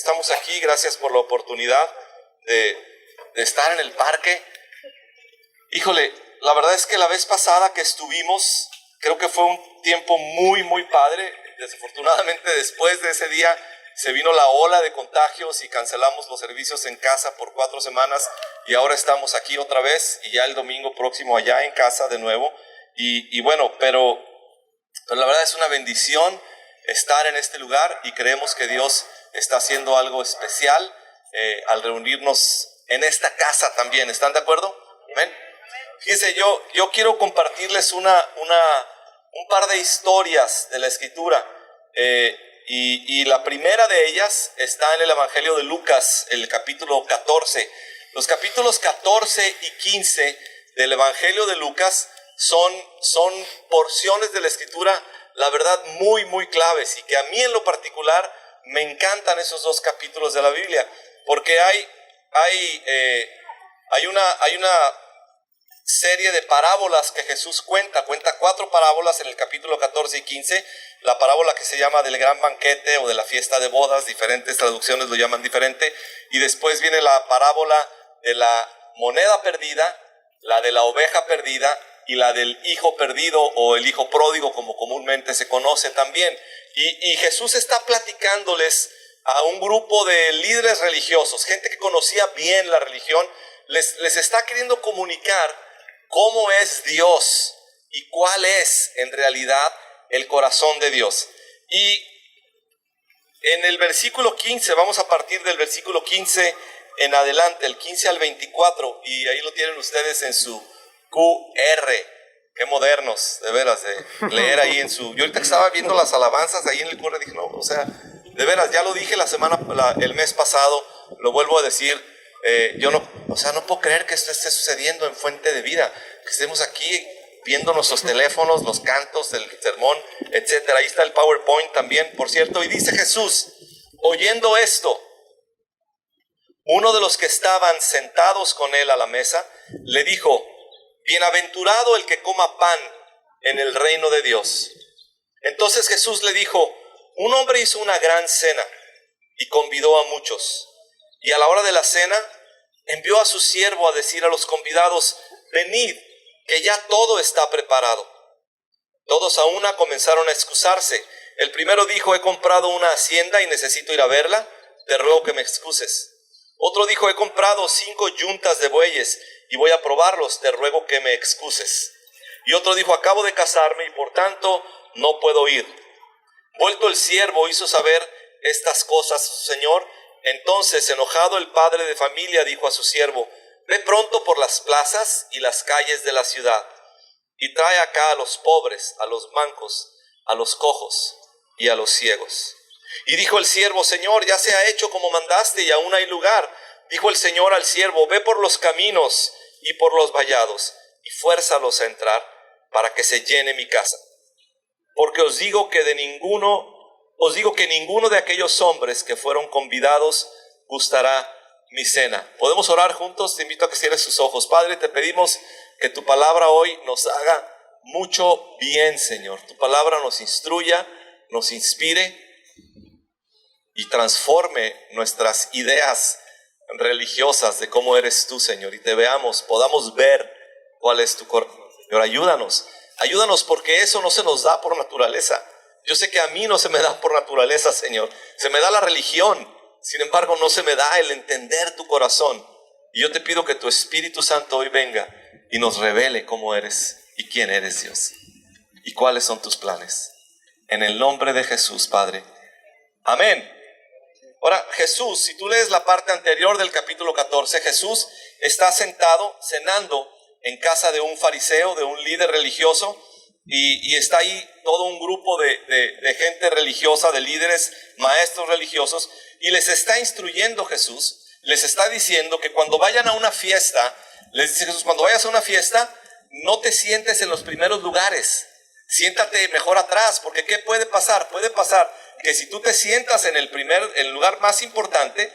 estamos aquí, gracias por la oportunidad de estar en el parque. Híjole, la verdad es que la vez pasada que estuvimos, creo que fue un tiempo muy padre. Desafortunadamente después de ese día se vino la ola de contagios y cancelamos los servicios en casa por 4 semanas y ahora estamos aquí otra vez y ya el domingo próximo allá en casa de nuevo. Y bueno, pero la verdad es una bendición estar en este lugar y creemos que Dios está haciendo algo especial al reunirnos en esta casa también. ¿Están de acuerdo? ¿Amén? Fíjense, yo quiero compartirles un par de historias de la Escritura y la primera de ellas está en el Evangelio de Lucas, el capítulo 14. Los capítulos 14 y 15 del Evangelio de Lucas son porciones de la Escritura, la verdad, muy claves, y que a mí en lo particular me encantan esos 2 capítulos de la Biblia, porque hay una serie de parábolas que Jesús cuenta 4 parábolas en el capítulo 14 y 15, la parábola que se llama del gran banquete o de la fiesta de bodas, diferentes traducciones lo llaman diferente, y después viene la parábola de la moneda perdida, la de la oveja perdida y la del hijo perdido o el hijo pródigo, como comúnmente se conoce también. Y Jesús está platicándoles a un grupo de líderes religiosos, gente que conocía bien la religión, les está queriendo comunicar cómo es Dios y cuál es en realidad el corazón de Dios. Y en el versículo 15, vamos a partir del versículo 15 en adelante, el 15 al 24, y ahí lo tienen ustedes en su QR. Qué modernos, de veras, de leer ahí en su... Yo ahorita que estaba viendo las alabanzas ahí en el QR, dije, no, o sea, de veras, ya lo dije el mes pasado, lo vuelvo a decir, yo no puedo creer que esto esté sucediendo en Fuente de Vida, que estemos aquí viendo nuestros teléfonos, los cantos, el sermón, etcétera. Ahí está el PowerPoint también, por cierto. Y dice Jesús, oyendo esto, uno de los que estaban sentados con él a la mesa, le dijo, bienaventurado el que coma pan en el reino de Dios. Entonces Jesús le dijo, un hombre hizo una gran cena y convidó a muchos. Y a la hora de la cena, envió a su siervo a decir a los convidados, venid, que ya todo está preparado. Todos a una comenzaron a excusarse. El primero dijo, he comprado una hacienda y necesito ir a verla, te ruego que me excuses. Otro dijo, he comprado 5 yuntas de bueyes y voy a probarlos, te ruego que me excuses. Y otro dijo, acabo de casarme y por tanto no puedo ir. Vuelto el siervo hizo saber estas cosas a su señor. Entonces, enojado, el padre de familia dijo a su siervo, ve pronto por las plazas y las calles de la ciudad, y trae acá a los pobres, a los mancos, a los cojos y a los ciegos. Y dijo el siervo, Señor, ya se ha hecho como mandaste y aún hay lugar. Dijo el Señor al siervo, ve por los caminos y por los vallados, y fuérzalos a entrar, para que se llene mi casa. Porque os digo que ninguno de aquellos hombres que fueron convidados gustará mi cena. ¿Podemos orar juntos? Te invito a que cierres tus ojos. Padre, te pedimos que tu palabra hoy nos haga mucho bien, Señor. Tu palabra nos instruya, nos inspire y transforme nuestras ideas religiosas de cómo eres tú, Señor, y te veamos, podamos ver cuál es tu corazón. Señor, ayúdanos porque eso no se nos da por naturaleza. Yo sé que a mí no se me da por naturaleza, Señor. Se me da la religión. Sin embargo, no se me da el entender tu corazón. Y yo te pido que tu Espíritu Santo hoy venga y nos revele cómo eres y quién eres, Dios. Y cuáles son tus planes. En el nombre de Jesús, Padre. Amén. Ahora, Jesús, si tú lees la parte anterior del capítulo 14, Jesús está sentado, cenando en casa de un fariseo, de un líder religioso. Y está ahí todo un grupo de gente religiosa, de líderes, maestros religiosos, y les está instruyendo Jesús, les está diciendo que cuando vayan a una fiesta, les dice Jesús, cuando vayas a una fiesta, no te sientes en los primeros lugares, siéntate mejor atrás, porque ¿qué puede pasar? Puede pasar que si tú te sientas en el lugar más importante,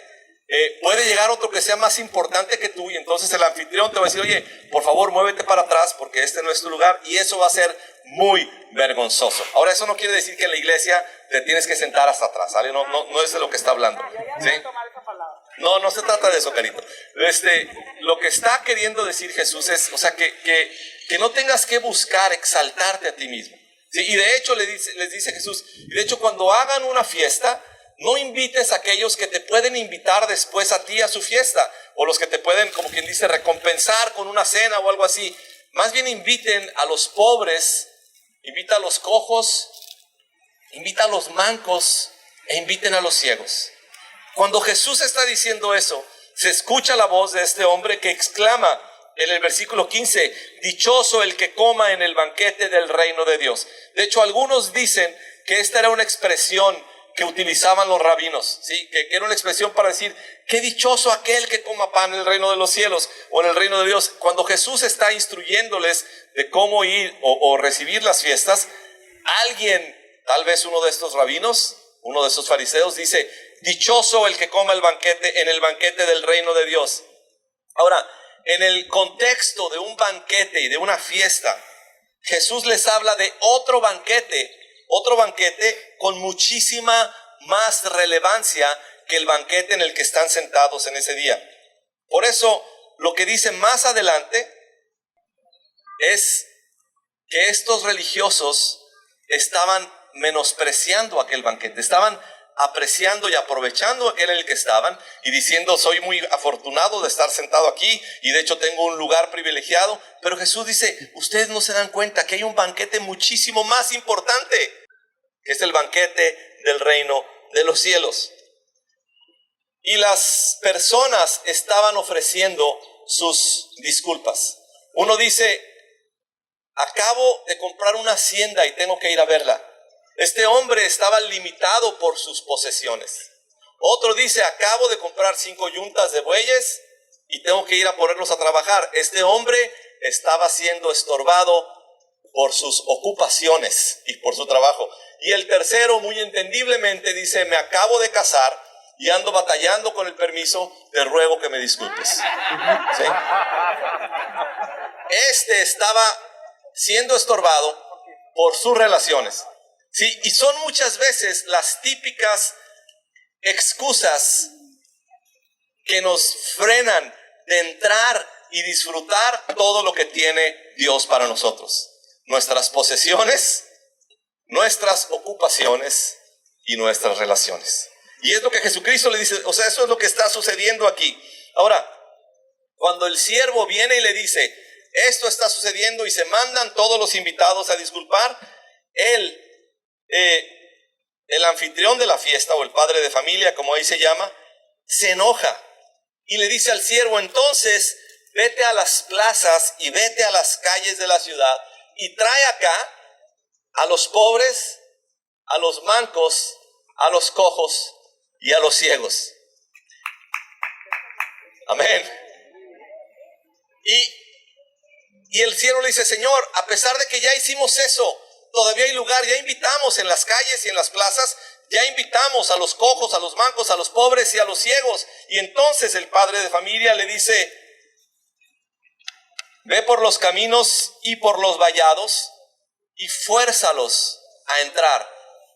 puede llegar otro que sea más importante que tú, y entonces el anfitrión te va a decir, oye, por favor muévete para atrás porque este no es tu lugar, y eso va a ser muy vergonzoso. Ahora, eso no quiere decir que en la iglesia te tienes que sentar hasta atrás, ¿vale? No es de lo que está hablando, ¿sí? No se trata de eso, carito. Lo que está queriendo decir Jesús es, o sea, que no tengas que buscar exaltarte a ti mismo. ¿Sí? Y de hecho les dice Jesús, y de hecho cuando hagan una fiesta, no invites a aquellos que te pueden invitar después a ti a su fiesta, o los que te pueden, como quien dice, recompensar con una cena o algo así. Más bien inviten a los pobres, invita a los cojos, invita a los mancos e inviten a los ciegos. Cuando Jesús está diciendo eso, se escucha la voz de este hombre que exclama en el versículo 15, dichoso el que coma en el banquete del reino de Dios. De hecho, algunos dicen que esta era una expresión que utilizaban los rabinos, ¿sí? Que era una expresión para decir, qué dichoso aquel que coma pan en el reino de los cielos o en el reino de Dios. Cuando Jesús está instruyéndoles de cómo ir o recibir las fiestas, alguien, tal vez uno de estos rabinos, uno de estos fariseos, dice, dichoso el que coma el banquete en el banquete del reino de Dios. Ahora, en el contexto de un banquete y de una fiesta, Jesús les habla de otro banquete con muchísima más relevancia que el banquete en el que están sentados en ese día. Por eso, lo que dice más adelante es que estos religiosos estaban menospreciando aquel banquete, estaban apreciando y aprovechando aquel en el que estaban y diciendo, soy muy afortunado de estar sentado aquí y de hecho tengo un lugar privilegiado. Pero Jesús dice, ustedes no se dan cuenta que hay un banquete muchísimo más importante, que es el banquete del reino de los cielos. Y las personas estaban ofreciendo sus disculpas. Uno dice, acabo de comprar una hacienda y tengo que ir a verla. Este hombre estaba limitado por sus posesiones. Otro dice, acabo de comprar 5 yuntas de bueyes y tengo que ir a ponerlos a trabajar. Este hombre estaba siendo estorbado por sus ocupaciones y por su trabajo. Y el tercero, muy entendiblemente, dice, me acabo de casar y ando batallando con el permiso, te ruego que me disculpes. ¿Sí? Este estaba siendo estorbado por sus relaciones. Sí, y son muchas veces las típicas excusas que nos frenan de entrar y disfrutar todo lo que tiene Dios para nosotros. Nuestras posesiones, nuestras ocupaciones y nuestras relaciones. Y es lo que Jesucristo le dice, o sea, eso es lo que está sucediendo aquí. Ahora, cuando el siervo viene y le dice, esto está sucediendo y se mandan todos los invitados a disculpar, el anfitrión de la fiesta o el padre de familia, como ahí se llama, se enoja y le dice al siervo, entonces vete a las plazas y vete a las calles de la ciudad y trae acá a los pobres, a los mancos, a los cojos y a los ciegos. Amén. Y el siervo le dice, Señor, a pesar de que ya hicimos eso, todavía hay lugar, ya invitamos en las calles y en las plazas, ya invitamos a los cojos, a los mancos, a los pobres y a los ciegos. Y entonces el padre de familia le dice, ve por los caminos y por los vallados y fuérzalos a entrar.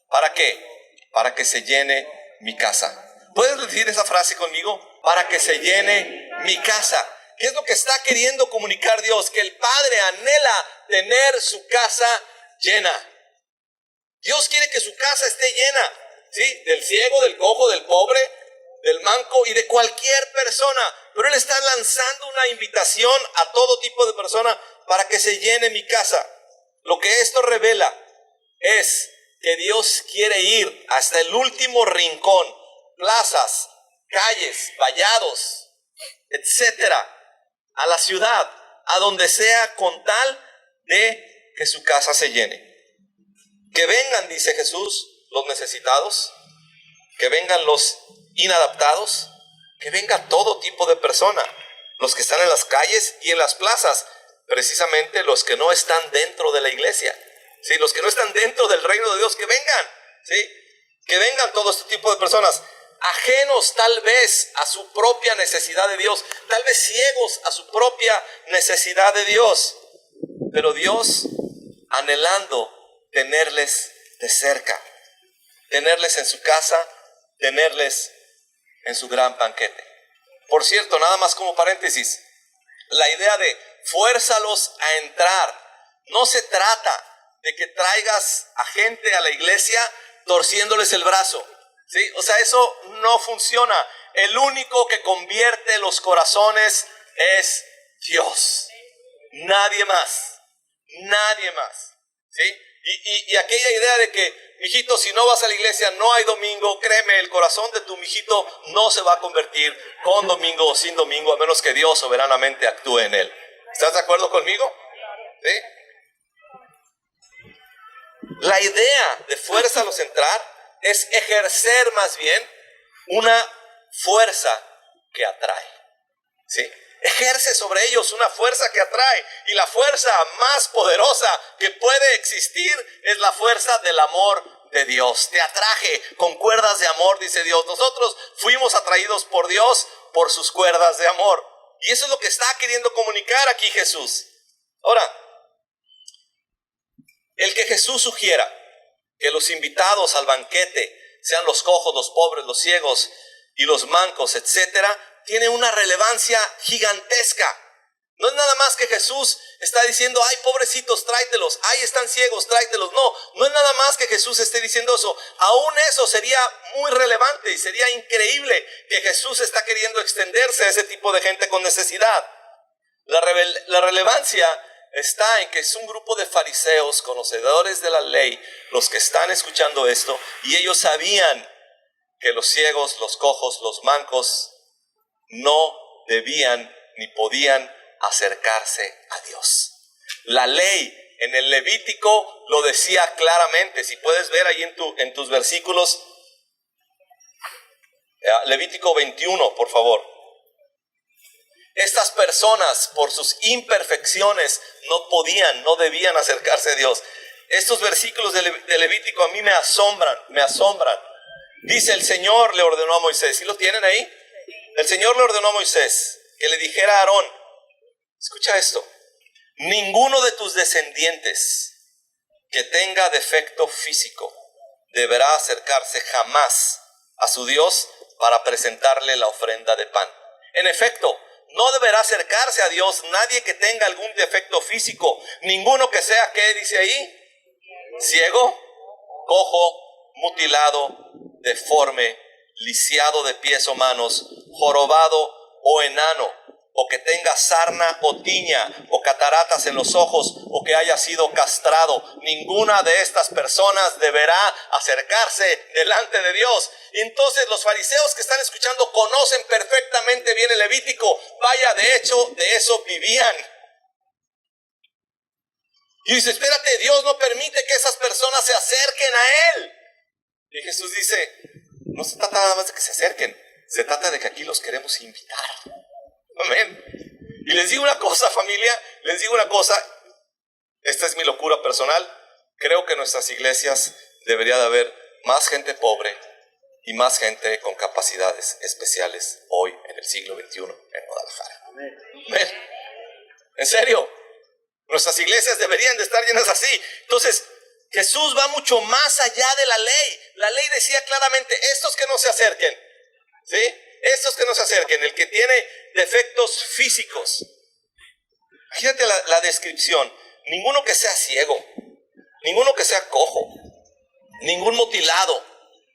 ¿Para qué? Para que se llene mi casa. ¿Puedes decir esa frase conmigo? Para que se llene mi casa. ¿Qué es lo que está queriendo comunicar Dios? Que el Padre anhela tener su casa llena. Dios quiere que su casa esté llena, ¿sí? Del ciego, del cojo, del pobre, del manco y de cualquier persona. Pero Él está lanzando una invitación a todo tipo de persona para que se llene mi casa. Lo que esto revela es que Dios quiere ir hasta el último rincón, plazas, calles, vallados, etcétera, a la ciudad, a donde sea, con tal de que su casa se llene. Que vengan, dice Jesús, los necesitados, que vengan los inadaptados, que venga todo tipo de persona, los que están en las calles y en las plazas, precisamente los que no están dentro de la iglesia, ¿sí? Los que no están dentro del reino de Dios, que vengan, ¿sí? Que vengan todo este tipo de personas, ajenos tal vez a su propia necesidad de Dios, tal vez ciegos a su propia necesidad de Dios, pero Dios anhelando tenerles de cerca, tenerles en su casa, tenerles en su gran banquete. Por cierto, nada más como paréntesis, la idea de fuérzalos a entrar, no se trata de que traigas a gente a la iglesia torciéndoles el brazo, ¿sí? O sea, eso no funciona. El único que convierte los corazones es Dios. Nadie más. Nadie más. ¿Sí? Y aquella idea de que, mijito, si no vas a la iglesia, no hay domingo, créeme, el corazón de tu mijito no se va a convertir con domingo o sin domingo, a menos que Dios soberanamente actúe en él. ¿Estás de acuerdo conmigo? ¿Sí? La idea de fuérzalos a entrar es ejercer más bien una fuerza que atrae. ¿Sí? Ejerce sobre ellos una fuerza que atrae. Y la fuerza más poderosa que puede existir es la fuerza del amor de Dios. Te atraje con cuerdas de amor, dice Dios. Nosotros fuimos atraídos por Dios por sus cuerdas de amor. Y eso es lo que está queriendo comunicar aquí Jesús. Ahora, el que Jesús sugiera que los invitados al banquete sean los cojos, los pobres, los ciegos y los mancos, etcétera, tiene una relevancia gigantesca. No es nada más que Jesús está diciendo, ay, pobrecitos, tráetelos, ay, están ciegos, tráetelos. No es nada más que Jesús esté diciendo eso. Aún eso sería muy relevante y sería increíble que Jesús está queriendo extenderse a ese tipo de gente con necesidad. La relevancia está en que es un grupo de fariseos, conocedores de la ley, los que están escuchando esto, y ellos sabían que los ciegos, los cojos, los mancos no debían ni podían acercarse a Dios. La ley en el Levítico lo decía claramente. Si puedes ver ahí en tus versículos, Levítico 21, por favor. Estas personas, por sus imperfecciones, no debían acercarse a Dios. Estos versículos de Levítico a mí me asombran. Dice, el Señor le ordenó a Moisés. ¿Sí lo tienen ahí? El Señor le ordenó a Moisés que le dijera a Aarón, escucha esto, ninguno de tus descendientes que tenga defecto físico deberá acercarse jamás a su Dios para presentarle la ofrenda de pan. En efecto, no deberá acercarse a Dios nadie que tenga algún defecto físico, ninguno que sea, ¿qué dice ahí? Ciego, cojo, mutilado, deforme, lisiado de pies o manos, jorobado o enano, o que tenga sarna o tiña, o cataratas en los ojos, o que haya sido castrado. Ninguna de estas personas deberá acercarse delante de Dios. Y entonces los fariseos que están escuchando conocen perfectamente bien el Levítico. Vaya, de hecho, de eso vivían. Y dice, espérate, Dios no permite que esas personas se acerquen a Él. Y Jesús dice, no se trata nada más de que se acerquen, se trata de que aquí los queremos invitar. Amén. Y les digo una cosa, familia, esta es mi locura personal. Creo que en nuestras iglesias debería de haber más gente pobre y más gente con capacidades especiales hoy en el siglo XXI en Guadalajara. Amén. En serio, nuestras iglesias deberían de estar llenas así. Entonces, Jesús va mucho más allá de la ley. La ley decía claramente, estos que no se acerquen, ¿sí? Estos que no se acerquen, el que tiene defectos físicos. Fíjate la descripción. Ninguno que sea ciego, ninguno que sea cojo, ningún mutilado,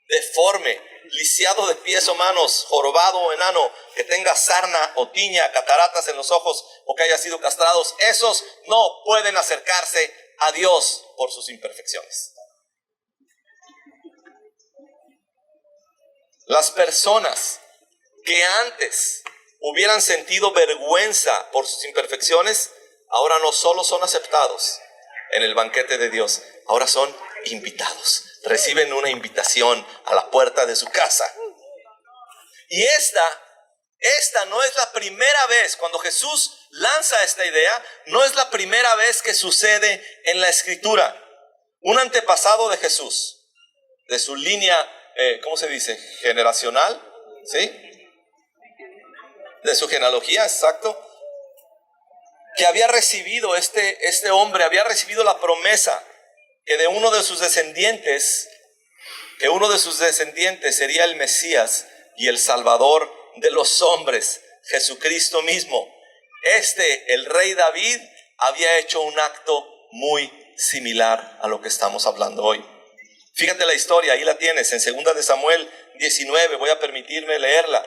deforme, lisiado de pies o manos, jorobado o enano, que tenga sarna o tiña, cataratas en los ojos o que haya sido castrados, esos no pueden acercarse a Dios por sus imperfecciones. Las personas que antes hubieran sentido vergüenza por sus imperfecciones, ahora no solo son aceptados en el banquete de Dios, ahora son invitados. Reciben una invitación a la puerta de su casa. Y esta no es la primera vez, cuando Jesús lanza esta idea, no es la primera vez que sucede en la Escritura. Un antepasado de Jesús, de su línea, ¿cómo se dice? Generacional, ¿sí? De su genealogía, exacto. que había recibido este hombre, había recibido la promesa que de uno de sus descendientes sería el Mesías y el Salvador de los hombres, Jesucristo mismo. El rey David, había hecho un acto muy similar a lo que estamos hablando hoy. Fíjate la historia, ahí la tienes, en 2 de Samuel 19, voy a permitirme leerla.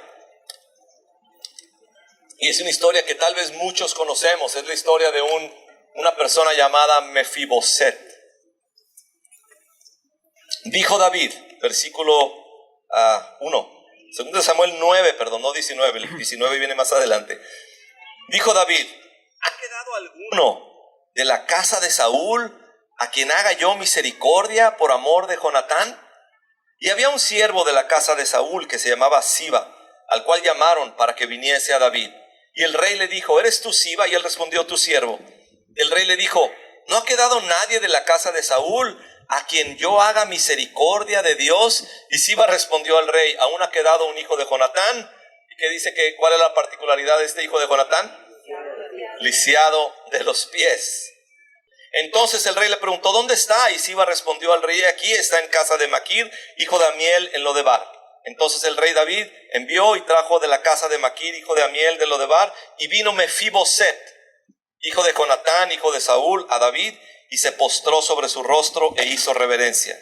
Y es una historia que tal vez muchos conocemos, es la historia de una persona llamada Mefiboset. Dijo David, versículo 1, 2 de Samuel 9, perdón, no 19, el 19 viene más adelante. Dijo David: ¿ha quedado alguno de la casa de Saúl a quien haga yo misericordia por amor de Jonatán? Y había un siervo de la casa de Saúl que se llamaba Siba, al cual llamaron para que viniese a David. Y el rey le dijo: ¿eres tú Siba? Y él respondió: tu siervo. El rey le dijo: ¿no ha quedado nadie de la casa de Saúl a quien yo haga misericordia de Dios? Y Siba respondió al rey: aún ha quedado un hijo de Jonatán. ¿Y qué dice que cuál es la particularidad de este hijo de Jonatán? Lisiado de los pies. Entonces el rey le preguntó: ¿dónde está? Y Siba respondió al rey: aquí está en casa de Maquir, hijo de Amiel, en Lodebar. Entonces el rey David envió y trajo de la casa de Maquir, hijo de Amiel, de Lodebar, y vino Mefiboset, hijo de Jonatán, hijo de Saúl, a David, y se postró sobre su rostro e hizo reverencia.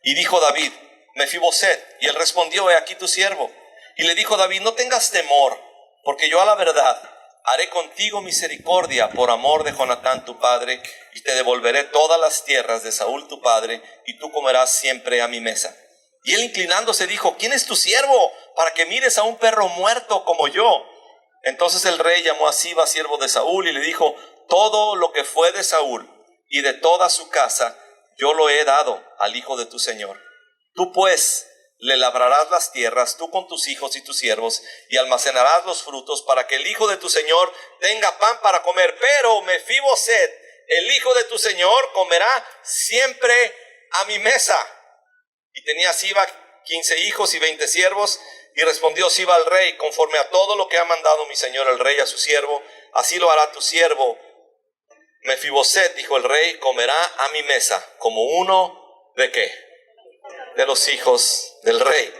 Y dijo David: Mefiboset. Y él respondió: he aquí tu siervo. Y le dijo David: no tengas temor, porque yo a la verdad haré contigo misericordia por amor de Jonatán tu padre, y te devolveré todas las tierras de Saúl tu padre, y tú comerás siempre a mi mesa. Y él, inclinándose, dijo: ¿quién es tu siervo para que mires a un perro muerto como yo? Entonces el rey llamó a Siba, siervo de Saúl, y le dijo: todo lo que fue de Saúl y de toda su casa yo lo he dado al hijo de tu señor. Tú pues le labrarás las tierras, tú con tus hijos y tus siervos, y almacenarás los frutos para que el hijo de tu señor tenga pan para comer. Pero Mefiboset, el hijo de tu señor, comerá siempre a mi mesa. Y tenía Siba 15 hijos y 20 siervos. Y respondió Siba al rey: conforme a todo lo que ha mandado mi señor el rey a su siervo, así lo hará tu siervo Mefiboset, dijo el rey, comerá a mi mesa como uno ¿de qué? De los hijos del rey.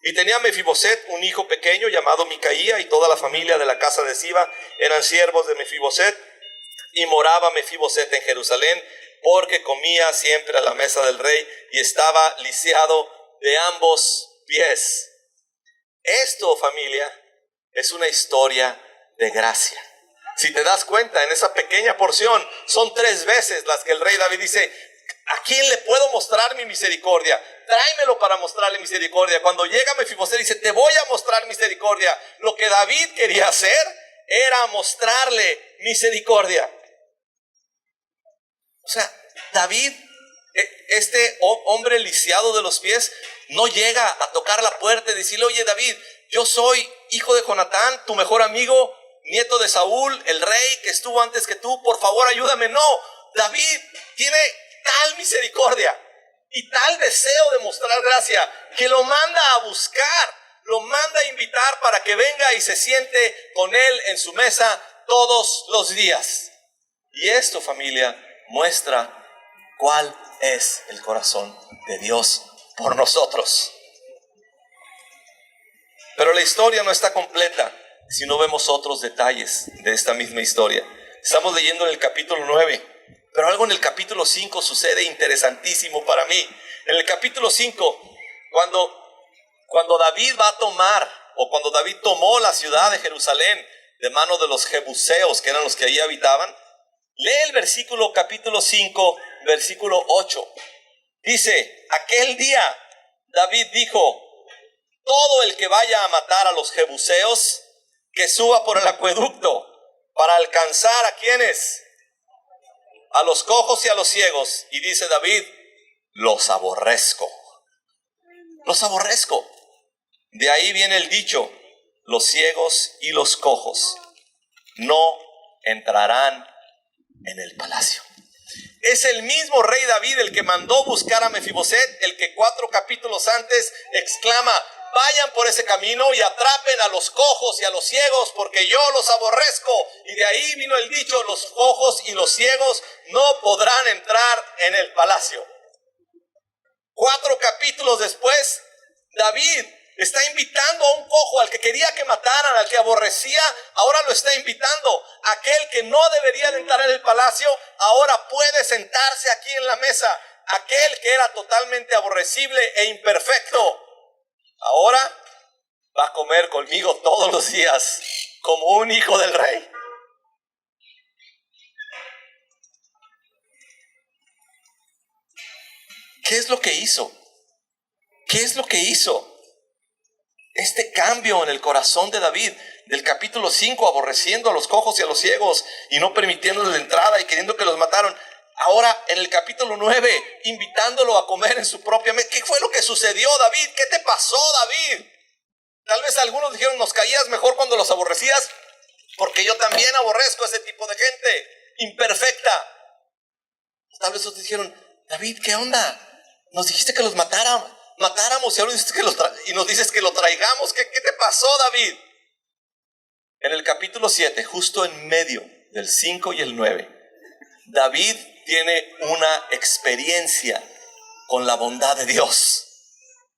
Y tenía Mefiboset un hijo pequeño llamado Micaía, y toda la familia de la casa de Siba eran siervos de Mefiboset. Y moraba Mefiboset en Jerusalén, porque comía siempre a la mesa del rey y estaba lisiado de ambos pies. Esto, familia, es una historia de gracia. Si te das cuenta, en esa pequeña porción son 3 veces las que el rey David dice: ¿a quién le puedo mostrar mi misericordia? Tráemelo para mostrarle misericordia. Cuando llega Mefiboset dice: te voy a mostrar misericordia. Lo que David quería hacer era mostrarle misericordia. O sea, David, este hombre lisiado de los pies, no llega a tocar la puerta y decirle: oye David, yo soy hijo de Jonatán, tu mejor amigo, nieto de Saúl, el rey que estuvo antes que tú, por favor ayúdame. No, David tiene tal misericordia y tal deseo de mostrar gracia que lo manda a buscar, lo manda a invitar para que venga y se siente con él en su mesa todos los días. Y esto, familia, muestra cuál es el corazón de Dios por nosotros. Pero la historia no está completa si no vemos otros detalles de esta misma historia. Estamos leyendo en el capítulo 9, pero algo en el capítulo 5 sucede interesantísimo para mí. En el capítulo 5, cuando David va a tomar, o cuando David tomó la ciudad de Jerusalén de mano de los jebuseos, que eran los que allí habitaban, lee el versículo capítulo 5, versículo 8. Dice: aquel día David dijo: todo el que vaya a matar a los jebuseos, que suba por el acueducto para alcanzar ¿a quiénes? A los cojos y a los ciegos. Y dice David: los aborrezco. Los aborrezco. De ahí viene el dicho: los ciegos y los cojos no entrarán en el palacio. Es el mismo rey David el que mandó buscar a Mefiboset, el que 4 capítulos antes exclama: vayan por ese camino y atrapen a los cojos y a los ciegos, porque yo los aborrezco. Y de ahí vino el dicho: los cojos y los ciegos no podrán entrar en el palacio. 4 capítulos después, David está invitando a un cojo al que quería que mataran, al que aborrecía. Ahora lo está invitando. Aquel que no debería de entrar en el palacio, ahora puede sentarse aquí en la mesa. Aquel que era totalmente aborrecible e imperfecto, ahora va a comer conmigo todos los días como un hijo del rey. ¿Qué es lo que hizo? ¿Qué es lo que hizo? Este cambio en el corazón de David, del capítulo 5, aborreciendo a los cojos y a los ciegos y no permitiéndoles la entrada y queriendo que los mataron. Ahora en el capítulo 9, invitándolo a comer en su propia mesa. ¿Qué fue lo que sucedió, David? ¿Qué te pasó, David? Tal vez algunos dijeron: nos caías mejor cuando los aborrecías, porque yo también aborrezco a ese tipo de gente imperfecta. Tal vez otros dijeron: David, ¿qué onda? Nos dijiste que los matáramos y ahora dices que y nos dices que lo traigamos. ¿Qué te pasó, David? En el capítulo 7, justo en medio del 5 y el 9, David tiene una experiencia con la bondad de Dios.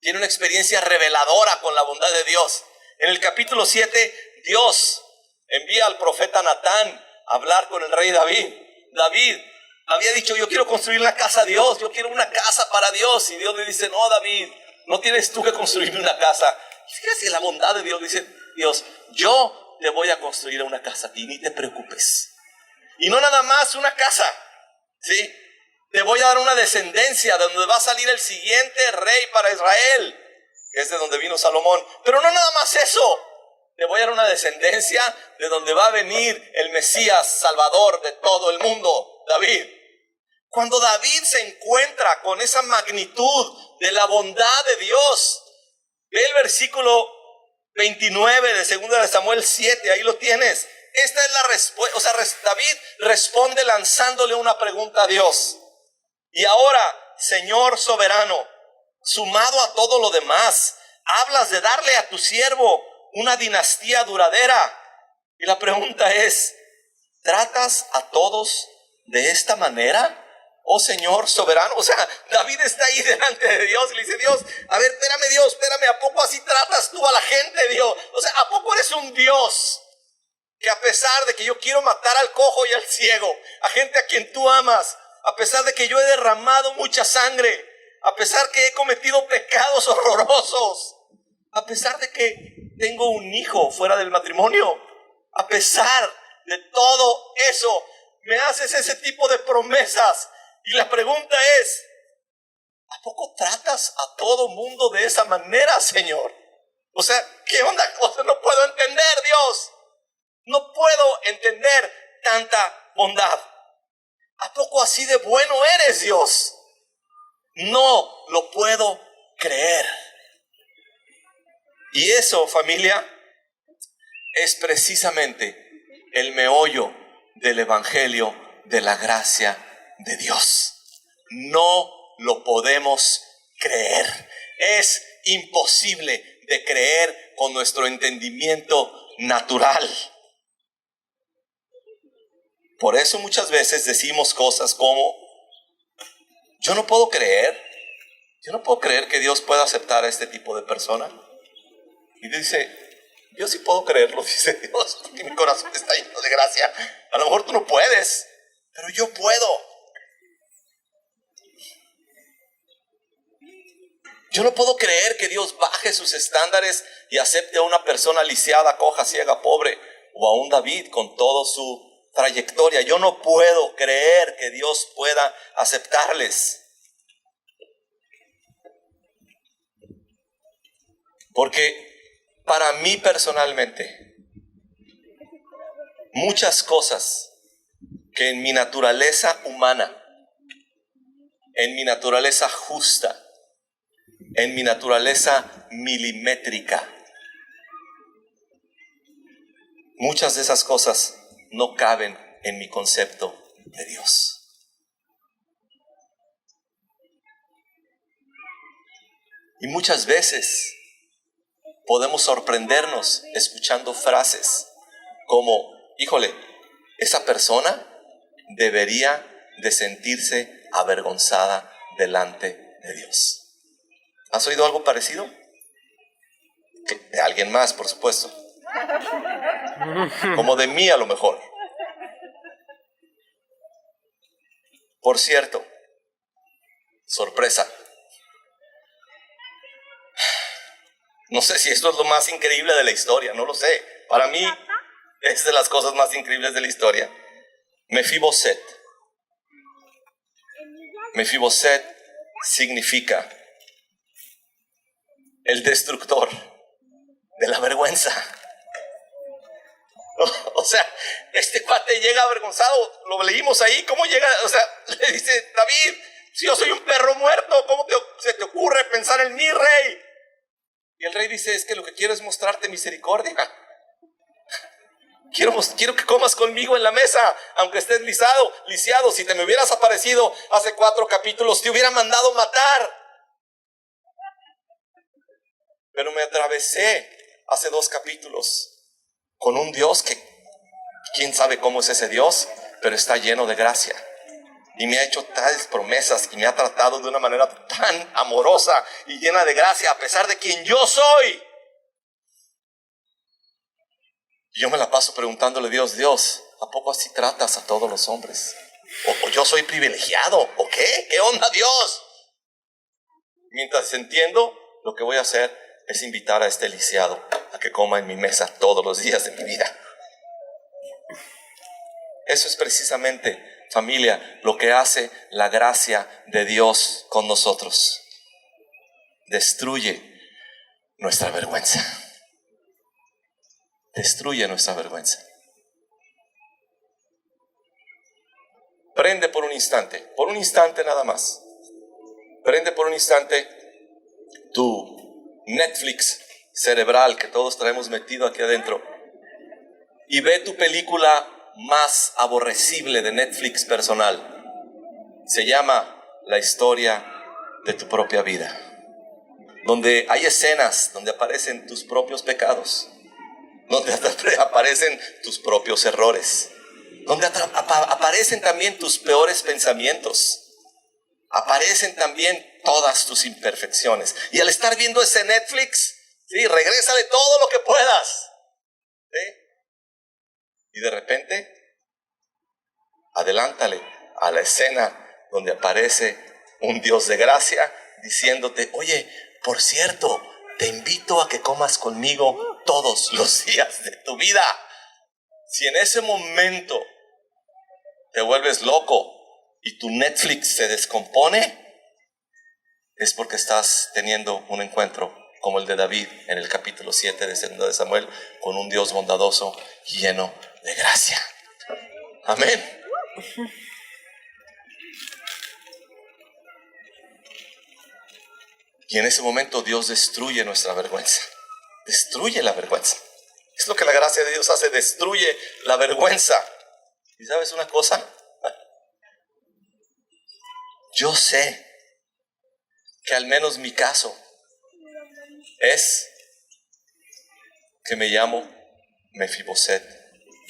Tiene una experiencia reveladora con la bondad de Dios. En el capítulo 7, Dios envía al profeta Natán a hablar con el rey David. David había dicho: yo quiero construir la casa a Dios, yo quiero una casa para Dios. Y Dios le dice: no, David, no tienes tú que construirme una casa. Y fíjate la bondad de Dios. Dice Dios: yo te voy a construir una casa a ti, ni te preocupes. Y no nada más una casa, ¿sí? Te voy a dar una descendencia de donde va a salir el siguiente rey para Israel, que es de donde vino Salomón. Pero no nada más eso. Te voy a dar una descendencia de donde va a venir el Mesías Salvador de todo el mundo, David. Cuando David se encuentra con esa magnitud de la bondad de Dios, ve el versículo 29 de 2 de Samuel 7, ahí lo tienes. Esta es la respuesta. O sea, David responde lanzándole una pregunta a Dios. Y ahora, Señor soberano, sumado a todo lo demás, hablas de darle a tu siervo una dinastía duradera. Y la pregunta es: ¿tratas a todos de esta manera, oh Señor soberano? O sea, David está ahí delante de Dios y le dice: Dios, a ver, espérame, Dios, espérame, ¿a poco así tratas tú a la gente, Dios? O sea, ¿a poco eres un Dios que, a pesar de que yo quiero matar al cojo y al ciego, a gente a quien tú amas, a pesar de que yo he derramado mucha sangre, a pesar que he cometido pecados horrorosos, a pesar de que tengo un hijo fuera del matrimonio, a pesar de todo eso, me haces ese tipo de promesas? Y la pregunta es: ¿a poco tratas a todo mundo de esa manera, Señor? O sea, ¿qué onda? O sea, no puedo entender, Dios. No puedo entender tanta bondad. ¿A poco así de bueno eres, Dios? No lo puedo creer. Y eso, familia, es precisamente el meollo del evangelio de la gracia de Dios. No lo podemos creer. Es imposible de creer con nuestro entendimiento natural. Por eso muchas veces decimos cosas como: yo no puedo creer que Dios pueda aceptar a este tipo de persona. Y dice: yo sí puedo creerlo, dice Dios, porque mi corazón está lleno de gracia. A lo mejor tú no puedes, pero yo puedo. Yo no puedo creer que Dios baje sus estándares y acepte a una persona lisiada, coja, ciega, pobre, o a un David con toda su trayectoria. Yo no puedo creer que Dios pueda aceptarles. Porque para mí personalmente, muchas cosas que en mi naturaleza humana, en mi naturaleza justa, en mi naturaleza milimétrica, muchas de esas cosas no caben en mi concepto de Dios. Y muchas veces podemos sorprendernos escuchando frases como, híjole, esa persona debería de sentirse avergonzada delante de Dios. ¿Has oído algo parecido? De alguien más, por supuesto. Como de mí a lo mejor. Por cierto, sorpresa. No sé si esto es lo más increíble de la historia, no lo sé. Para mí es de las cosas más increíbles de la historia. Mefiboset. Mefiboset significa el destructor de la vergüenza. O sea, este cuate llega avergonzado, lo leímos ahí, ¿cómo llega? O sea, le dice, David, si yo soy un perro muerto, ¿cómo se te ocurre pensar en mí, rey? Y el rey dice, es que lo que quiero es mostrarte misericordia. Quiero que comas conmigo en la mesa, aunque estés lisiado. Si te me hubieras aparecido hace 4 capítulos, te hubiera mandado matar. Pero me atravesé hace 2 capítulos con un Dios que, quién sabe cómo es ese Dios, pero está lleno de gracia. Y me ha hecho tales promesas y me ha tratado de una manera tan amorosa y llena de gracia, a pesar de quien yo soy. Y yo me la paso preguntándole, Dios, ¿a poco así tratas a todos los hombres? ¿O yo soy privilegiado? ¿O qué? ¿Qué onda, Dios? Mientras entiendo, lo que voy a hacer es invitar a este lisiado a que coma en mi mesa todos los días de mi vida. Eso es precisamente, familia, lo que hace la gracia de Dios con nosotros. Destruye nuestra vergüenza. Destruye nuestra vergüenza. Prende por un instante nada más. Prende por un instante tu Netflix cerebral que todos traemos metido aquí adentro y ve tu película más aborrecible de Netflix personal. Se llama La historia de tu propia vida, donde hay escenas donde aparecen tus propios pecados, donde aparecen tus propios errores, donde aparecen también tus peores pensamientos, aparecen también todas tus imperfecciones. Y al estar viendo ese Netflix, sí, regrésale todo lo que puedas, ¿sí? Y de repente, adelántale a la escena donde aparece un Dios de gracia diciéndote, oye, por cierto, te invito a que comas conmigo todos los días de tu vida. Si en ese momento te vuelves loco y tu Netflix se descompone, es porque estás teniendo un encuentro como el de David en el capítulo 7 de 2 de Samuel, con un Dios bondadoso y lleno de gracia. Amén. Y en ese momento Dios destruye nuestra vergüenza. Destruye la vergüenza. Es lo que la gracia de Dios hace, destruye la vergüenza. ¿Y sabes una cosa? Yo sé que al menos mi caso es que me llamo Mefiboset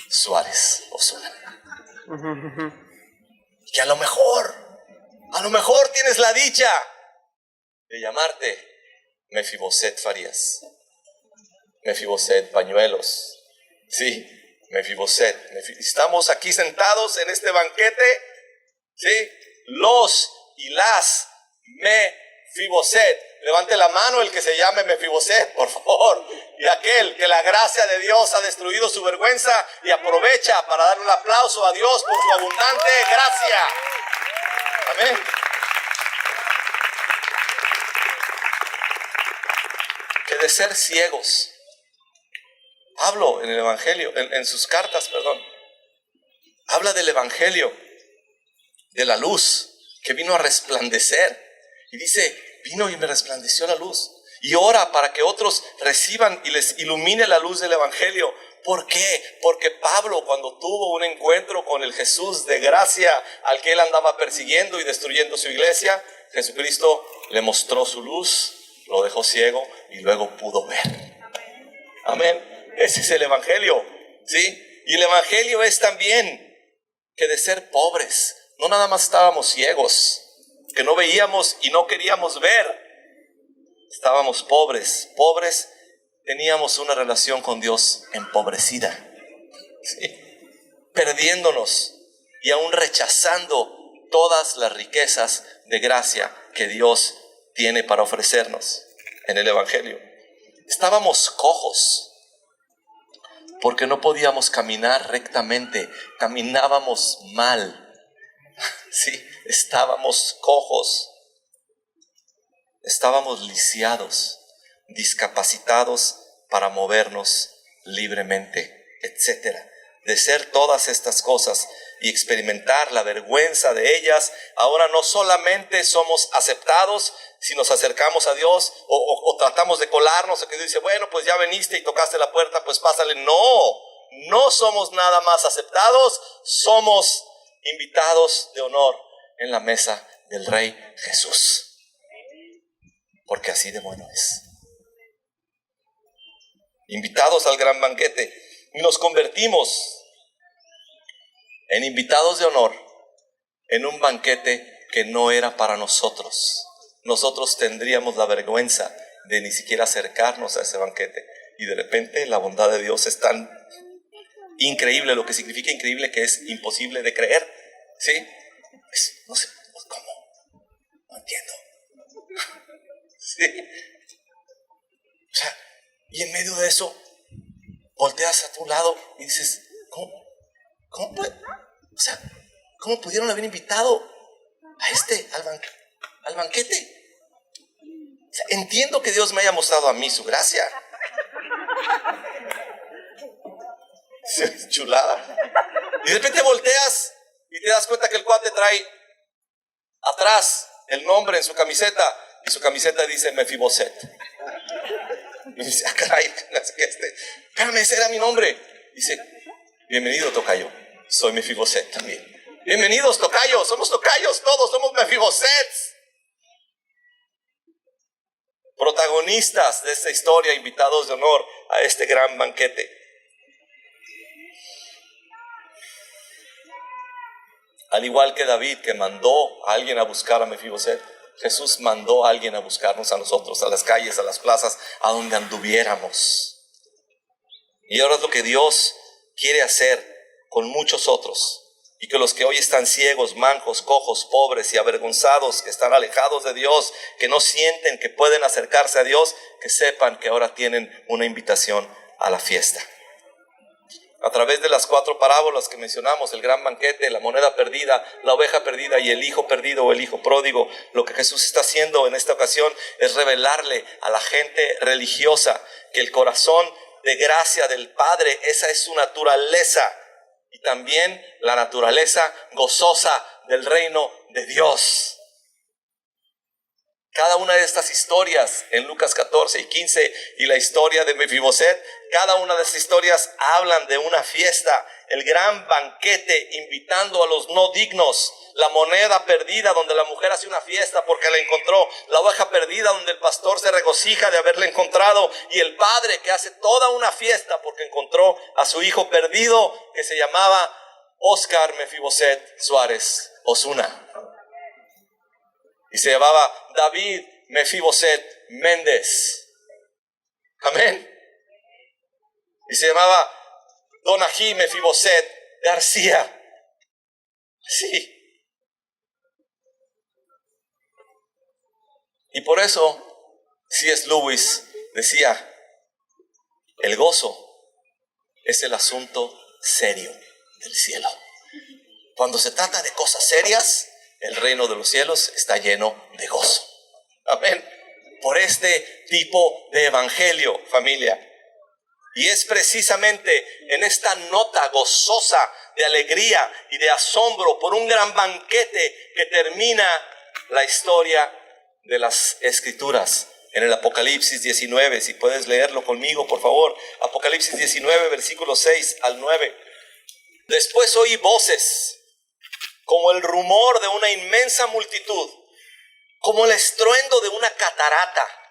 Suárez Osuna. Que a lo mejor tienes la dicha de llamarte Mefiboset Farías, Mefiboset Pañuelos. Sí, Mefiboset. Estamos aquí sentados en este banquete, sí, los y las Mefiboset. Levante la mano el que se llame Mefiboset, por favor. Y aquel que la gracia de Dios ha destruido su vergüenza y aprovecha para dar un aplauso a Dios por su abundante gracia. Amén. Que de ser ciegos, Pablo en el Evangelio, en sus cartas, habla del Evangelio, de la luz que vino a resplandecer. Y dice, vino y me resplandeció la luz. Y ora para que otros reciban y les ilumine la luz del Evangelio. ¿Por qué? Porque Pablo, cuando tuvo un encuentro con el Jesús de gracia al que él andaba persiguiendo y destruyendo su iglesia, Jesucristo le mostró su luz, lo dejó ciego y luego pudo ver. Ese es el evangelio, ¿sí? Y el evangelio es también que de ser pobres, no nada más estábamos ciegos, que no veíamos y no queríamos ver. Estábamos pobres, teníamos una relación con Dios empobrecida, ¿sí? Perdiéndonos y aún rechazando todas las riquezas de gracia que Dios tiene para ofrecernos en el evangelio. Estábamos cojos porque no podíamos caminar rectamente, caminábamos mal. Sí, estábamos cojos, estábamos lisiados, discapacitados para movernos libremente, etcétera. De ser todas estas cosas y experimentar la vergüenza de ellas, ahora no solamente somos aceptados si nos acercamos a Dios o tratamos de colarnos, o que Dios dice, bueno, pues ya veniste y tocaste la puerta, pues pásale. No somos nada más aceptados, somos invitados de honor en la mesa del Rey Jesús, porque así de bueno es. Invitados al gran banquete, y nos convertimos en invitados de honor en un banquete que no era para nosotros. Nosotros tendríamos la vergüenza de ni siquiera acercarnos a ese banquete, y de repente la bondad de Dios es tan increíble, lo que significa increíble que es imposible de creer, ¿sí? No sé, ¿cómo? No entiendo. ¿Sí? O sea, y en medio de eso volteas a tu lado y dices, ¿cómo pudieron haber invitado al banquete? O sea, entiendo que Dios me haya mostrado a mí su gracia. Chulada. Y de repente volteas y te das cuenta que el cuate trae atrás el nombre en su camiseta, y su camiseta dice Mefiboset. Y dice, caray, espérame, ese era mi nombre. Dice, bienvenido, tocayo, soy Mefiboset también. Bienvenidos, tocayos, somos tocayos todos, somos Mefibosets. Protagonistas de esta historia, invitados de honor a este gran banquete. Al igual que David, que mandó a alguien a buscar a Mefiboset, Jesús mandó a alguien a buscarnos a nosotros, a las calles, a las plazas, a donde anduviéramos. Y ahora es lo que Dios quiere hacer con muchos otros. Y que los que hoy están ciegos, mancos, cojos, pobres y avergonzados, que están alejados de Dios, que no sienten que pueden acercarse a Dios, que sepan que ahora tienen una invitación a la fiesta. A través de las 4 parábolas que mencionamos, el gran banquete, la moneda perdida, la oveja perdida y el hijo perdido o el hijo pródigo, lo que Jesús está haciendo en esta ocasión es revelarle a la gente religiosa que el corazón de gracia del Padre, esa es su naturaleza, y también la naturaleza gozosa del reino de Dios. Cada una de estas historias en Lucas 14 y 15 y la historia de Mefiboset, cada una de estas historias hablan de una fiesta, el gran banquete invitando a los no dignos, la moneda perdida donde la mujer hace una fiesta porque la encontró, la oveja perdida donde el pastor se regocija de haberla encontrado, y el padre que hace toda una fiesta porque encontró a su hijo perdido que se llamaba Oscar Mefiboset Suárez Osuna. Y se llamaba David Mefiboset Méndez. Amén. Y se llamaba Donají Mefiboset García. Sí. Y por eso C.S. Lewis decía, el gozo es el asunto serio del cielo. Cuando se trata de cosas serias, el reino de los cielos está lleno de gozo. Amén. Por este tipo de evangelio, familia. Y es precisamente en esta nota gozosa de alegría y de asombro por un gran banquete que termina la historia de las Escrituras. En el Apocalipsis 19, si puedes leerlo conmigo, por favor. Apocalipsis 19, versículos 6 al 9. Después oí voces como el rumor de una inmensa multitud, como el estruendo de una catarata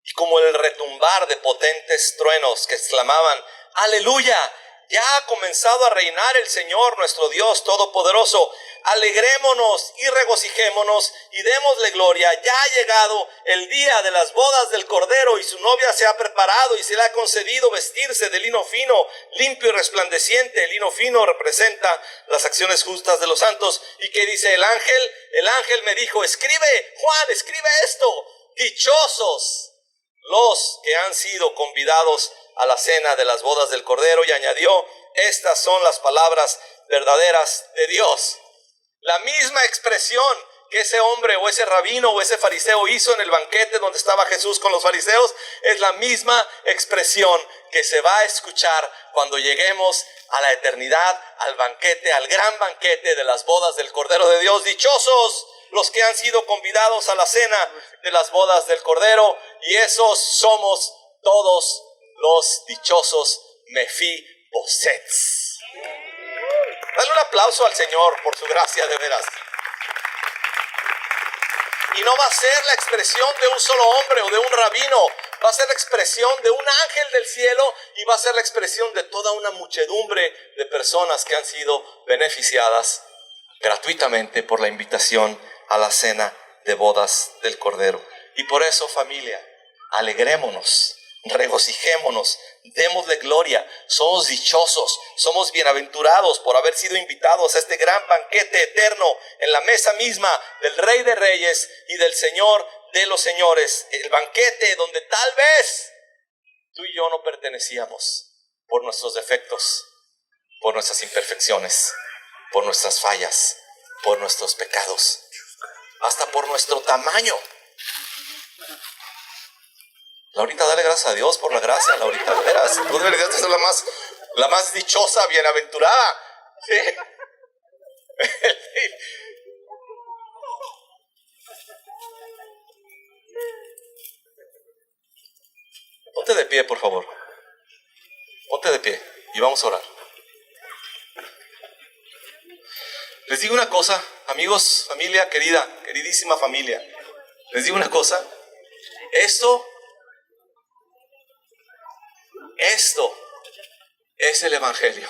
y como el retumbar de potentes truenos que exclamaban: Aleluya. Ya ha comenzado a reinar el Señor nuestro Dios Todopoderoso. Alegrémonos y regocijémonos y démosle gloria. Ya ha llegado el día de las bodas del Cordero y su novia se ha preparado y se le ha concedido vestirse de lino fino, limpio y resplandeciente. El lino fino representa las acciones justas de los santos. ¿Y qué dice el ángel? El ángel me dijo, escribe, Juan, escribe esto. Dichosos los que han sido convidados a la cena de las bodas del Cordero. Y añadió, estas son las palabras verdaderas de Dios. La misma expresión que ese hombre o ese rabino o ese fariseo hizo en el banquete donde estaba Jesús con los fariseos, es la misma expresión que se va a escuchar cuando lleguemos a la eternidad, al banquete, al gran banquete de las bodas del Cordero de Dios. Dichosos los que han sido convidados a la cena de las bodas del Cordero, y esos somos todos los dichosos Mefibosets. Dale un aplauso al Señor por su gracia, de veras. Y no va a ser la expresión de un solo hombre o de un rabino, va a ser la expresión de un ángel del cielo y va a ser la expresión de toda una muchedumbre de personas que han sido beneficiadas gratuitamente por la invitación a la cena de bodas del Cordero. Y por eso, familia, alegrémonos, regocijémonos, démosle gloria. Somos dichosos, somos bienaventurados por haber sido invitados a este gran banquete eterno en la mesa misma del Rey de Reyes y del Señor de los Señores. El banquete donde tal vez tú y yo no pertenecíamos por nuestros defectos, por nuestras imperfecciones, por nuestras fallas, por nuestros pecados, hasta por nuestro tamaño. Laurita, dale gracias a Dios por la gracia, Laurita, de veras. Tú deberías ser la más dichosa, bienaventurada. Sí. Ponte de pie, por favor. Ponte de pie y vamos a orar. Les digo una cosa, amigos, familia querida, queridísima familia. Les digo una cosa. Esto es el Evangelio.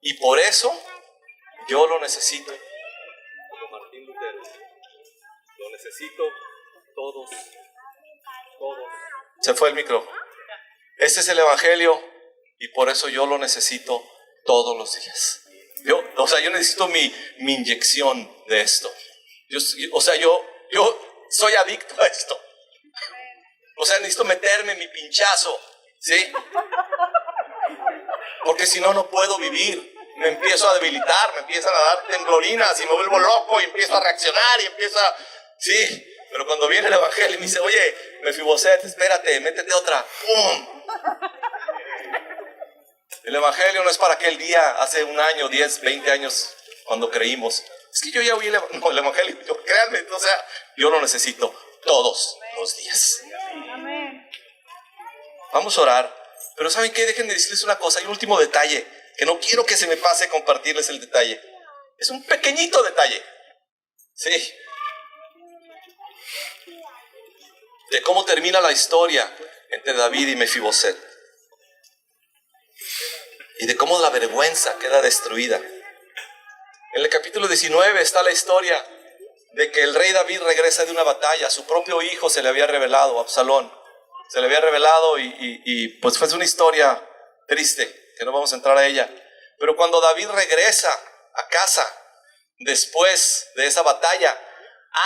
Y por eso yo lo necesito. Como Martín Lutero. Lo necesito todos. Se fue el micro. Este es el Evangelio y por eso yo lo necesito todos los días. Yo necesito mi inyección de esto. Yo soy adicto a esto. Necesito meterme mi pinchazo, ¿sí? Porque si no, no puedo vivir. Me empiezo a debilitar, me empiezan a dar temblorinas y me vuelvo loco y empiezo a reaccionar y sí. Pero cuando viene el Evangelio y me dice, oye, Mefiboset, espérate, métete otra. ¡Pum! El Evangelio no es para aquel día, hace un año, 10, 20 años, cuando creímos. Es que yo ya oí el Evangelio, créanme, yo lo necesito todos los días. Vamos a orar. Pero ¿saben qué? Dejen de decirles una cosa. Hay un último detalle que no quiero que se me pase compartirles el detalle. Es un pequeñito detalle. Sí. De cómo termina la historia entre David y Mefiboset. Y de cómo la vergüenza queda destruida. En el capítulo 19 está la historia de que el rey David regresa de una batalla. Su propio hijo se le había revelado, Absalón. Se le había revelado y pues fue una historia triste, que no vamos a entrar a ella. Pero cuando David regresa a casa, después de esa batalla,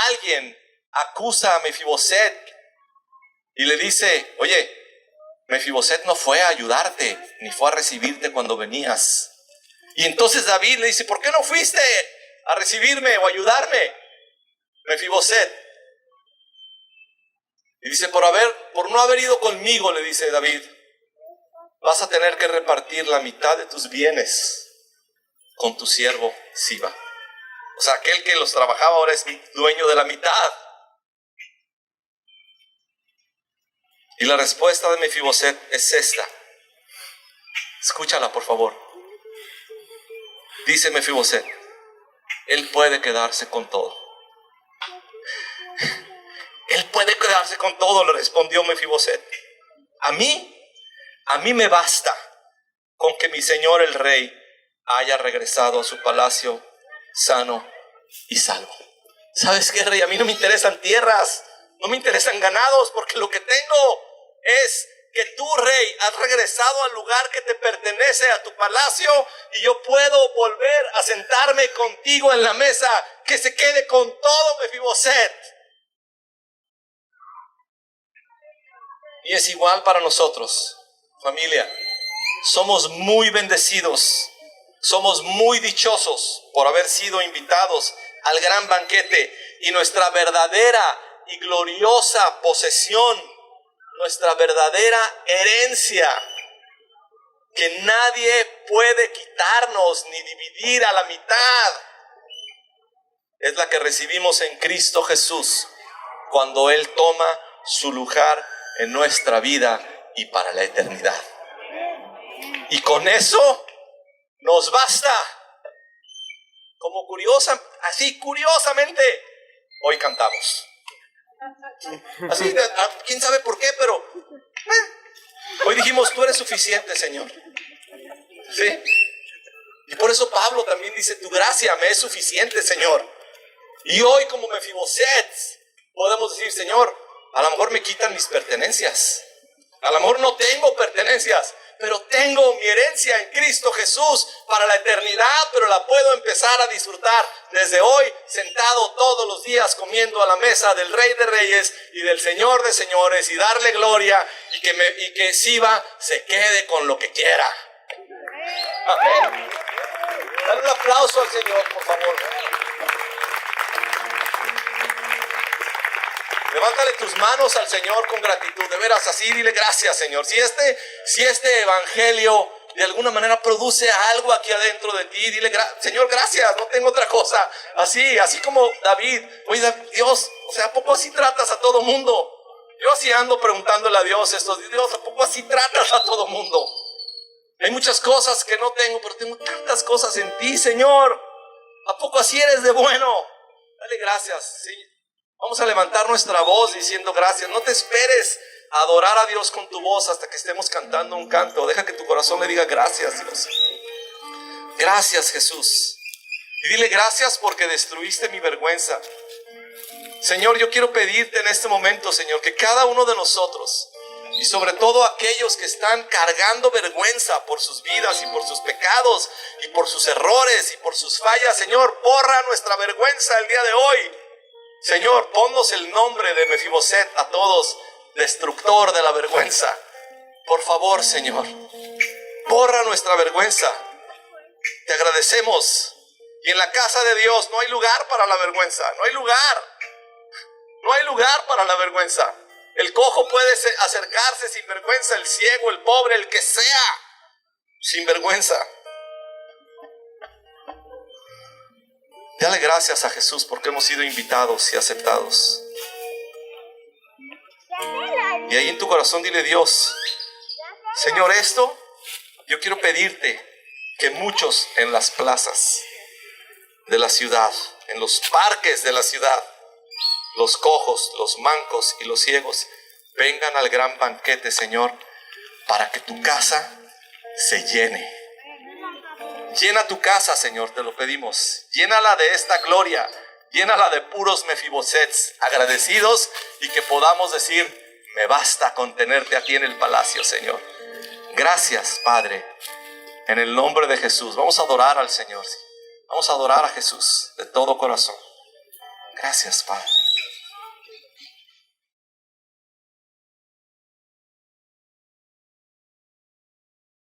alguien acusa a Mefiboset y le dice, oye, Mefiboset no fue a ayudarte, ni fue a recibirte cuando venías. Y entonces David le dice, ¿por qué no fuiste a recibirme o ayudarme, Mefiboset? Y dice, por no haber ido conmigo, le dice David, vas a tener que repartir la mitad de tus bienes con tu siervo Siba. O sea, aquel que los trabajaba ahora es dueño de la mitad. Y la respuesta de Mefiboset es esta. Escúchala, por favor. Dice Mefiboset, él puede quedarse con todo. Él puede quedarse con todo, le respondió Mefiboset. A A mí me basta con que mi señor el rey haya regresado a su palacio sano y salvo. ¿Sabes qué, rey? A mí no me interesan tierras, no me interesan ganados, porque lo que tengo es que tú, rey, has regresado al lugar que te pertenece, a tu palacio, y yo puedo volver a sentarme contigo en la mesa. Que se quede con todo Mefiboset. Y es igual para nosotros, familia. Somos muy bendecidos, somos muy dichosos por haber sido invitados al gran banquete, y nuestra verdadera y gloriosa posesión, nuestra verdadera herencia, que nadie puede quitarnos ni dividir a la mitad, es la que recibimos en Cristo Jesús, cuando Él toma su lugar en nuestra vida y para la eternidad. Y con eso nos basta. Como curiosamente, hoy cantamos. Así, quién sabe por qué, pero hoy dijimos, tú eres suficiente, Señor. Sí. Y por eso Pablo también dice, tu gracia me es suficiente, Señor. Y hoy, como Mefiboset, podemos decir, Señor, a lo mejor me quitan mis pertenencias, a lo mejor no tengo pertenencias, pero tengo mi herencia en Cristo Jesús para la eternidad, pero la puedo empezar a disfrutar desde hoy, sentado todos los días comiendo a la mesa del Rey de Reyes y del Señor de Señores, y darle gloria, y que Siba se quede con lo que quiera. Amén. Dale un aplauso al Señor, por favor. Levántale tus manos al Señor con gratitud, de veras, así dile gracias, Señor. Si este evangelio de alguna manera produce algo aquí adentro de ti, dile, Señor, gracias, no tengo otra cosa. Así como David, oye, Dios, o sea, ¿a poco así tratas a todo mundo? Yo así ando preguntándole a Dios Dios, ¿a poco así tratas a todo mundo? Hay muchas cosas que no tengo, pero tengo tantas cosas en ti, Señor. ¿A poco así eres de bueno? Dale gracias, sí. Vamos a levantar nuestra voz diciendo gracias. No te esperes a adorar a Dios con tu voz hasta que estemos cantando un canto. Deja que tu corazón le diga gracias, Dios. Gracias, Jesús. Y dile gracias porque destruiste mi vergüenza. Señor, yo quiero pedirte en este momento, Señor, que cada uno de nosotros, y sobre todo aquellos que están cargando vergüenza por sus vidas y por sus pecados y por sus errores y por sus fallas, Señor, borra nuestra vergüenza el día de hoy. Señor, ponnos el nombre de Mefiboset a todos, destructor de la vergüenza. Por favor, Señor, borra nuestra vergüenza. Te agradecemos. Y en la casa de Dios no hay lugar para la vergüenza. No hay lugar. No hay lugar para la vergüenza. El cojo puede acercarse sin vergüenza, el ciego, el pobre, el que sea, sin vergüenza. Dale gracias a Jesús porque hemos sido invitados y aceptados. Y ahí en tu corazón dile, Dios, Señor, esto yo quiero pedirte que muchos en las plazas de la ciudad, en los parques de la ciudad, los cojos, los mancos y los ciegos vengan al gran banquete, Señor, para que tu casa se llene. Llena tu casa, Señor, te lo pedimos. Llénala de esta gloria. Llénala de puros Mefibosets agradecidos, y que podamos decir, me basta con tenerte aquí en el palacio, Señor. Gracias, Padre, en el nombre de Jesús. Vamos a adorar al Señor. Vamos a adorar a Jesús de todo corazón. Gracias, Padre.